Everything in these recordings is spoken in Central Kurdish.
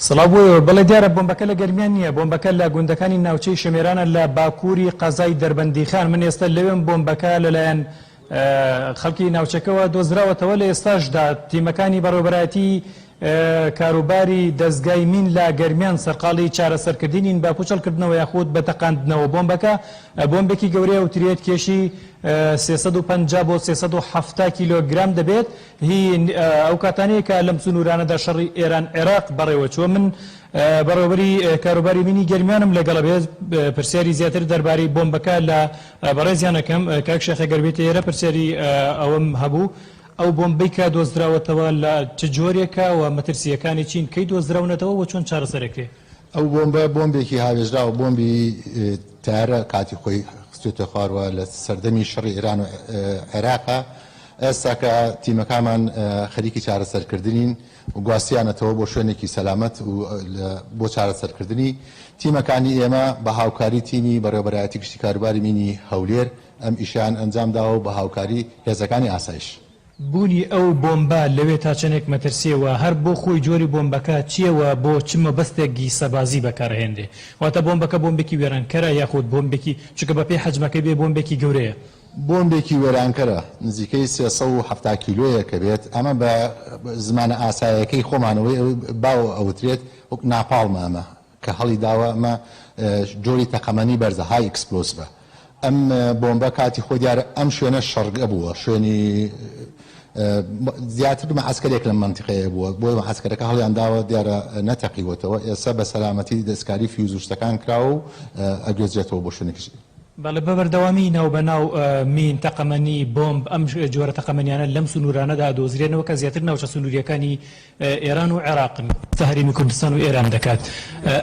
سڵاو بەڵێ دیارە بۆمبەکە لە گەرمیان نییە، بۆمبەکە لە گوندەکانی ناوچەی شەمێرانە لە باکووری قەزای دەربەندیخان. من ئێستا لەوێم بۆمبەکە لەلایەن خەڵکی ناوچەکەەوە دۆزراوەتەوە. لە ئێستاشدا تیمەکانی بەڕێوەبەرایەتی کاروباری دەستگای مین لە گەرمیان سەرقاڵی چارەسەرکردنین بە پۆچەڵکردنەوە یاخود بە تەقاندنەوە. بۆمبەکە بۆمبێکی گەورەیە وترێت کێشی 350 بۆ 370 کیلۆگرام دەبێت. هی ئەو کاتانەیە کە لەم سنوورانەدا شەڕی ئێران عێراق بەڕێوە چووە. من بەڕێوەبەری کاروباری مینی گەرمیانم لەگەڵە بێت پرسیاری زیاتر دەربارەی بۆمبەکە لە بەڕێزیانەکەم کاک شێخە گەربێتە ئێرە پرسیاری ئەوەم هەبوو. ئەو بۆمبەی کە دۆزراوەتەوە لە چ جۆرێکە و مەترسیەکانی چین کەی دۆزراونەتەوە و چۆن چارەسەرەکرێ؟ ئەو بۆمبە بۆمبێکی هاوێژراوە، بۆمبی تارە کاتی خۆی خستوتە خوارەوە لە سەردەمی شەڕی ئێران و عێراقە. ئێستا کە تیمەکانمان خەریکی چارەسەرکردنین و گواستیانەتەوە بۆ شوێنێکی سەلامەت و بۆ چارەسەرکردنی تیمەکانی ئێمە بە هاوکاری تیمی بەڕێوەبەرایەتی گشتی کاروباری مینی هەولێر ئەم ئیشیان ئەنجام داوە بە هاوکاری هێزەکانی ئاسایش. بوونی ئەو بۆمبە لەوێ تا چەندێک مەترسیەوە هەر بۆ خۆی جۆری بۆمبەکە چیەوە بۆ چمە بەستێکی سەبازی بەکارهێندێ؟ واتە بۆمبەکە بۆمبێکی وێرانکەرە یاخود بۆمبێکی چکە بە پێی حەجمەکەی بێ بۆمبێکی گەورەیە؟ بۆمبێکی وێرانکەرە نزیکەی 370 کیلۆیە کە بێت. ئەمە بە زمانە ئاسایەکەی خۆمانەوەی باو ئەوترێت وەک ناپاڵمە ئەمە کە هەڵی داوە. ئەمە جۆری تەقەمەنی بەرزە های ئەکسپلۆس بە ئەم بۆمبە کاتی خۆی دیارە ئەم شوێنە شەڕگە بووە، شوێنی زیاتر مەعسکەرێک لە منتیقەیە بووە، بۆی مەعسکەرەکە هەڵیان داوە دیارە نەتەقیوەتەوە. ئێستا بە سەلامەتی دەستکاری فیوزوشتەکان کراوە و ئەگوێزرێتەوە بۆ شوێنێکیش. بەڵێ بەبەردەوامی ناو بەناو مین تەقەمەنی بۆمب ئەم جۆرە تەقەمەنیانە لەم سنوورانەدا دۆزرێنەوە کە زیاتر ناوچە سنووریەکانی ئێران و عێراقن، هەرێمی کوردستان و ئێران دەکات.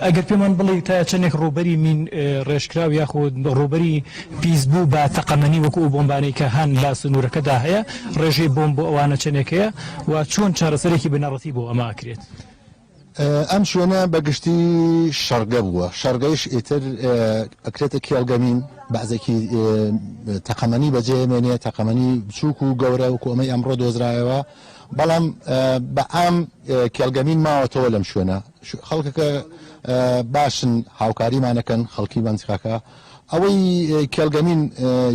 ئەگەر پێمان بڵێ تا چەندێک ڕوبەری مین ڕێژکراو یاخود ڕوبەری پیسبوو بە تەقەمەنی وەکو ئەو بۆمبانەی کە هەن لە سنوورەکەدا هەیە، ڕێژەی بۆمب بۆ ئەوانە چەندێکەیە و چۆن چارەسەرێکی بنەڕەتی بۆ ئەمە ئەکرێت؟ ئەم شوێنە بەگشتی شەڕگە بووە. شەڕگەیش ئیتر ئەکرێتە کێڵگەمین بەعزێکی تەقەمەنی بەجێمێنێ، تەقەمەنی بچووک و گەورە وەکو ئەمەی ئەمڕۆ دۆزرایەوە. بەڵام بە ئام کێڵگەمین ماوەتەوە لەم شوێنە. خەڵکەکە باشن هاوکاریمانەکەن خەڵکی منتیقەکە. ئەوەی کێڵگەمین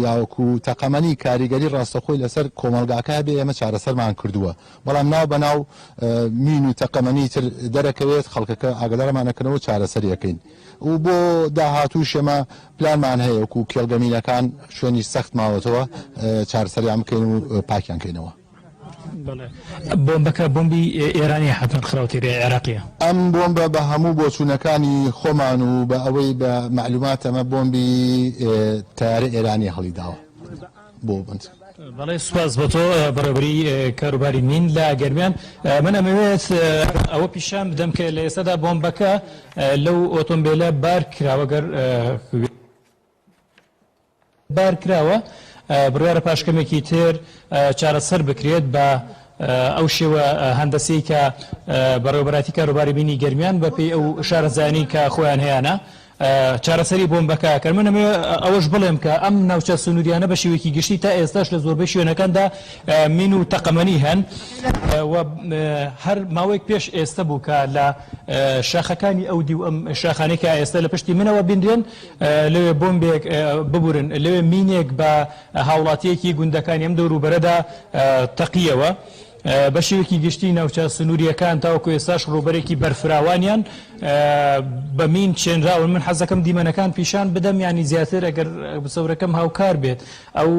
یاوەکو تەقەمەنی کاریگەری ڕاستەخۆی لەسەر کۆمەلگاکە بێ ئێمە چارەسەرمان کردووە. بەڵام ناو بەناو مین و تەقەمەنی تر دەرەکەوێت خەڵکەکە ئاگدارمانەکەنەوە چارەسەریەکەین. و بۆ داهاتوو شێمە پلانمان هەیە وەکو کێڵگەمینەکان شوێنی سەخت ماوەتەوە چارەسەریان بکەین و پاکیان کەینەوە. بۆمبەکە بۆمبی ئێرانی حتمەن خراوەتێری عێراقیە. ئەم بۆمبە بە هەموو بۆچوونەکانی خۆمان و بە ئەوەی بە معلومات ئەمە بۆمبی تیارە ئێرانی هەڵی داوە بۆ بند. بەڵێ سوپاس بۆ تۆ بەڕێوەبەری کاروباری مین لە گەرمیان. من ئەمەوێت ئەوە پیشان بدەم کە لە ئێستادا بۆمبەکە لەو ئۆتۆمبیلە بار کراوە، گەر بار کراوە بڕیارە پاشکەمێکی تر چارەسەر بکرێت بە ئەو شێوە هەندەسەی کە بەڕێوەبەراتی کاروباری مینی گەرمیان بەپێی ئەو شارەزانی کە خۆیان هەیەە چارەسەری بۆمبەکە کە من ئەوەش بڵێم کە ئەم ناوچە سنووریانە بە شێوەیەکی گشتی تا ئێستاش لە زۆربەی شوێنەکاندا مین و تەقەمەنی هەن. هەر ماوەیەک پێش ئێستا بوو کە لە شاخەکانی ئەو دی و ئەم شاخانێکە ئێستا لە پشتی منەوە بندرێن لەوێ بۆمبێک ببورن، لەوێ مینێک بە هاوڵاتیەکی گوندەکانی ئەم دەوروبەرەدا تەقیەوە. بە شێوەیەکی گشتی ناوچە سنووریەکان تاوەکو ئێستاش ڕوبەرێکی بەرفراوانیان بە مین چێنراون. من حەزەکەم دیمەنەکان پیشان بدەم، ینی زیاتر ئەگەر بسەورەکەم هاوکار بێت. ئەو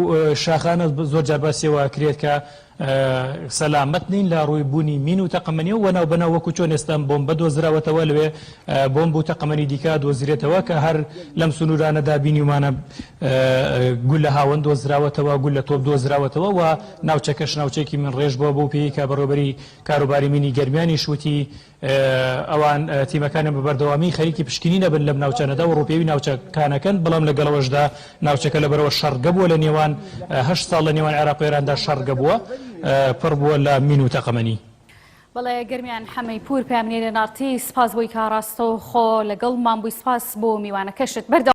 شاخانە زۆر جار باسیەوە کرێت کە سەلامەت نین لە ڕووی بوونی مین و تەقەمەنی و ناو بەناو وەکو چۆن ئێستا بۆمبە دۆزراوەتەوە لەوێ بۆمب و تەقەمەنی دیکە دۆزرێتەوە کە هەر لەم سنوورانەدا بینیمانە گول لە هاوەند دۆزراوەتەوە، گول لە تۆپ دۆزراوەتەوە و ناوچەکەش ناوچێکی من ڕێژ بووە بۆ پێی کە بەڕێوەبەری کاروباری مینی گەرمیانی شووتی ئەوان تیمەکانیان بەبەردەوامی خەریکی پشکنی نەبن لەم ناوچانەدا و ڕووپێوی ناوچەکانەکەن. بەڵام لەگەڵەوەشدا ناوچەکە لەبەرەوە شەڕگە بووە، لە نێوان 8 ساڵ لە نێوان عێراق و ئێراندا شەڕگە بووە پڕ بووە لە مین و تەقەمەنی. بەڵێ گەرمیان حەمەی پور پامنێرە نارتی سپاس بۆی کاڕاستە و خۆ لەگەڵ مام بووی، سپاس بۆ میوانەکەشت.